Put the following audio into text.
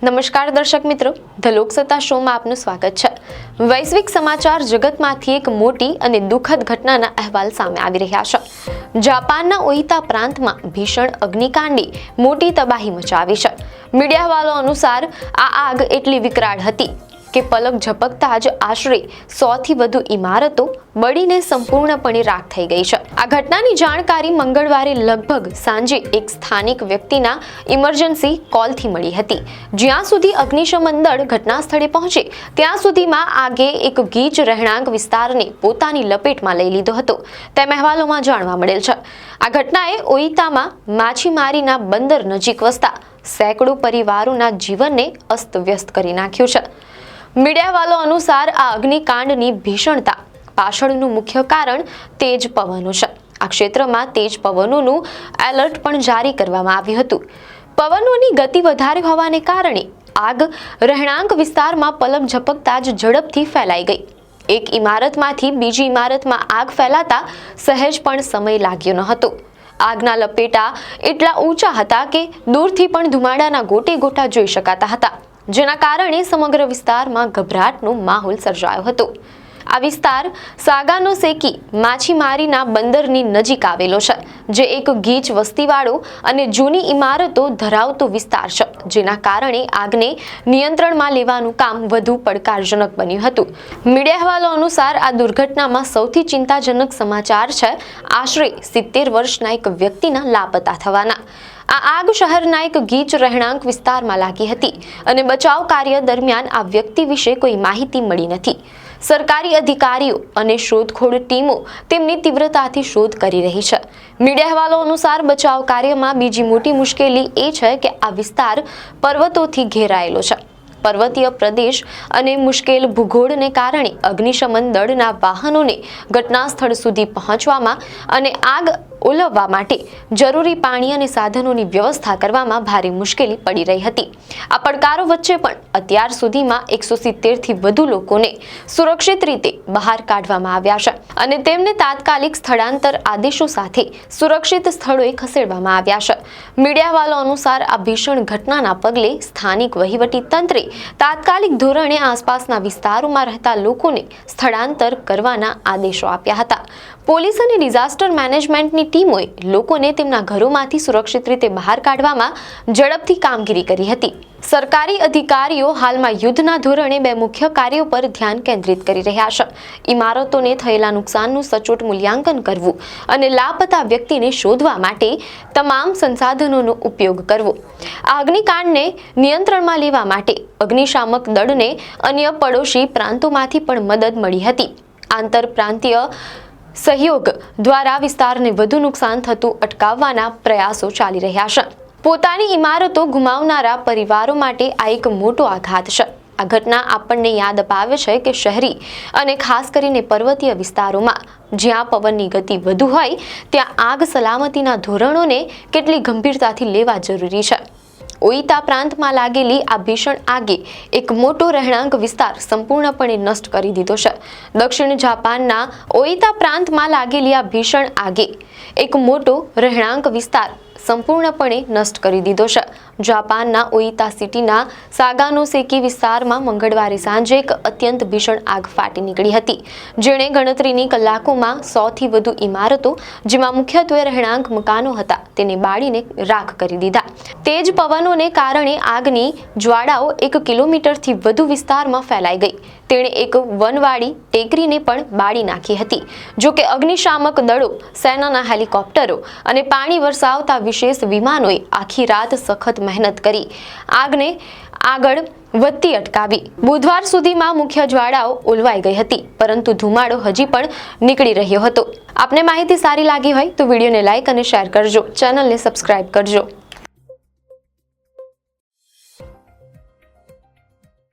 નમસ્કાર દર્શક મિત્રો, ધ લોકસત્તા શોમાં આપનું સ્વાગત છે। વૈશ્વિક સમાચાર જગતમાંથી એક મોટી અને દુઃખદ ઘટનાના અહેવાલ સામે આવી રહ્યા છે। જાપાનના ઓઇતા પ્રાંતમાં ભીષણ અગ્નિકાંડે મોટી તબાહી મચાવી છે। મીડિયા અહેવાલો અનુસાર આ આગ એટલી વિકરાળ હતી કે પલક ઝપકતા જ આશરે 100 થી વધુ ઇમારતો બળીને સંપૂર્ણપણે રાખ થઈ ગઈ છે। આ ઘટનાની જાણકારી મંગળવારે લગભગ સાંજે એક સ્થાનિક વ્યક્તિના ઇમરજન્સી કોલથી મળી હતી। જ્યાં સુધી અગ્નિશમન દળ ઘટના સ્થળે પહોંચે ત્યાં સુધીમાં આગે એક ગીચ રહેણાંક વિસ્તારને પોતાની લપેટમાં લઈ લીધો હતો, તેમ અહેવાલોમાં જાણવા મળેલ છે। આ ઘટનાએ ઓઇતામાં માછીમારીના બંદર નજીક વસતા સેંકડો પરિવારોના જીવનને અસ્તવ્યસ્ત કરી નાખ્યું છે। મીડિયા અહેવાલો અનુસાર આ અગ્નિકાંડની ભીષણતા પાછળનું મુખ્ય કારણ તેજ પવનો છે। આ ક્ષેત્રમાં તેજ પવનોનું એલર્ટ પણ જારી કરવામાં આવ્યું હતું। પવનોની ગતિ વધારે હોવાને કારણે આગ રહેણાંક વિસ્તારમાં પલક ઝપકતા જ ઝડપથી ફેલાઈ ગઈ। એક ઇમારતમાંથી બીજી ઇમારતમાં આગ ફેલાતા સહેજ પણ સમય લાગ્યો ન હતો। આગના લપેટા એટલા ઊંચા હતા કે દૂરથી પણ ધુમાડાના ગોટે ગોટા જોઈ શકાતા હતા, જેના કારણે સમગ્ર વિસ્તારમાં ગભરાટનો માહોલ સર્જાયો હતો। આ વિસ્તાર સાગાનોસેકી માછીમારીના બંદરની નજીક આવેલો છે, જે એક ગીચ વસ્તીવાળો અને જૂની ઇમારતો ધરાવતો વિસ્તાર છે, જેના કારણે આગને નિયંત્રણમાં લેવાનું કામ વધુ પડકારજનક બન્યું હતું। મીડિયા અહેવાલો અનુસાર આ દુર્ઘટનામાં સૌથી ચિંતાજનક સમાચાર છે આશરે 70 વર્ષના એક વ્યક્તિના લાપતા થવાના। આ આગ શહેરના એક ગીચ રહેણાંક વિસ્તારમાં લાગી હતી અને બચાવ કાર્ય દરમિયાન આ વ્યક્તિ વિશે કોઈ માહિતી મળી નથી। સરકારી અધિકારીઓ અને શોધખોળ ટીમો તેમની તીવ્રતાથી શોધ કરી રહી છે। મીડિયા અહેવાલો અનુસાર બચાવ કાર્યમાં બીજી મોટી મુશ્કેલી એ છે કે આ વિસ્તાર પર્વતોથી ઘેરાયેલો છે। પર્વતીય પ્રદેશ અને મુશ્કેલ ભૂગોળને કારણે અગ્નિશમન દળના વાહનોને ઘટના સ્થળ સુધી પહોંચવામાં અને આગ ઓલવવા માટે જરૂરી પાણી અને સાધનોની વ્યવસ્થા કરવામાં ભારે મુશ્કેલી પડી રહી હતી। આ પડકારો વચ્ચે પણ અત્યાર સુધીમાં 170 થી વધુ લોકોને સુરક્ષિત રીતે બહાર કાઢવામાં આવ્યા છે અને તેમને તાત્કાલિક સ્થળાંતર આદેશો સાથે સુરક્ષિત સ્થળોએ ખસેડવામાં આવ્યા છે। મીડિયા અહેવાલો અનુસાર આ ભીષણ ઘટનાના પગલે સ્થાનિક વહીવટી તંત્રે તાત્કાલિક ધોરણે આસપાસના વિસ્તારોમાં રહેતા લોકોને સ્થળાંતર કરવાના આદેશો આપ્યા હતા। પોલીસ અને ડિઝાસ્ટર મેનેજમેન્ટની ટીમોએ લોકોને તેમના ઘરોમાંથી સુરક્ષિત રીતે બહાર કાઢવામાં ઝડપથી કામગીરી કરી હતી। સરકારી અધિકારીઓ હાલમાં યુદ્ધના ધોરણે બે મુખ્ય કાર્યો પર ધ્યાન કેન્દ્રિત કરી રહ્યા છે। ઇમારતોને થયેલા નુકસાનનું સચોટ મૂલ્યાંકન કરવું અને લાપતા વ્યક્તિને શોધવા માટે તમામ સંસાધનોનો ઉપયોગ કરવો। આ અગ્નિકાંડને નિયંત્રણમાં લેવા માટે અગ્નિશામક દળને અન્ય પડોશી પ્રાંતોમાંથી પણ મદદ મળી હતી। આંતરપ્રાંતીય સહયોગ દ્વારા વિસ્તારને વધુ નુકસાન થતું અટકાવવાના પ્રયાસો ચાલી રહ્યા છે। પોતાની ઇમારતો ગુમાવનારા પરિવારો માટે આ એક મોટો આઘાત છે। આ ઘટના આપણને યાદ અપાવે છે કે શહેરી અને ખાસ કરીને પર્વતીય વિસ્તારોમાં જ્યાં પવનની ગતિ વધુ હોય ત્યાં આગ સલામતીના ધોરણોને કેટલી ગંભીરતાથી લેવા જરૂરી છે। ઓઇતા પ્રાંતમાં લાગેલી આ ભીષણ આગે એક મોટો રહેણાંક વિસ્તાર સંપૂર્ણપણે નષ્ટ કરી દીધો છે। દક્ષિણ જાપાનના ઓઇતા પ્રાંતમાં લાગેલી આ ભીષણ આગે એક મોટો રહેણાંક વિસ્તાર સંપૂર્ણપણે નષ્ટ કરી દીધો છે। જાપાનના ઓઇતા સિટીના સાગાનોસેકી વિસ્તારમાં મંગળવારે સાંજે એક અત્યંત ભીષણ આગ ફાટી નીકળી હતી, જેણે ગણતરીની કલાકોમાં 100 થી વધુ ઇમારતો, જેમાં મુખ્યત્વે રહેણાંક મકાનો હતા, તેને બાળીને રાખ કરી દીધા। તેજ પવનોને કારણે આગની જ્વાળાઓ 1 કિલોમીટરથી વધુ વિસ્તારમાં ફેલાઈ ગઈ। તેણે એક વનવાળી ટેકરીને પણ બાળી નાખી હતી। જો કે અગ્નિશામક દળો, સેનાના હેલિકોપ્ટરો અને પાણી વરસાવતા વિશેષ વિમાનોએ આખી રાત સખત મહેનત કરી આગને આગળ વધતી અટકાવી। બુધવાર સુધીમાં મુખ્ય જ્વાળાઓ ઓલવાઈ ગઈ હતી, પરંતુ ધુમાડો હજી પણ નીકળી રહ્યો હતો। આપને માહિતી સારી લાગી હોય તો વિડીયોને લાઇક અને શેર કરજો, ચેનલને સબસ્ક્રાઇબ કરજો।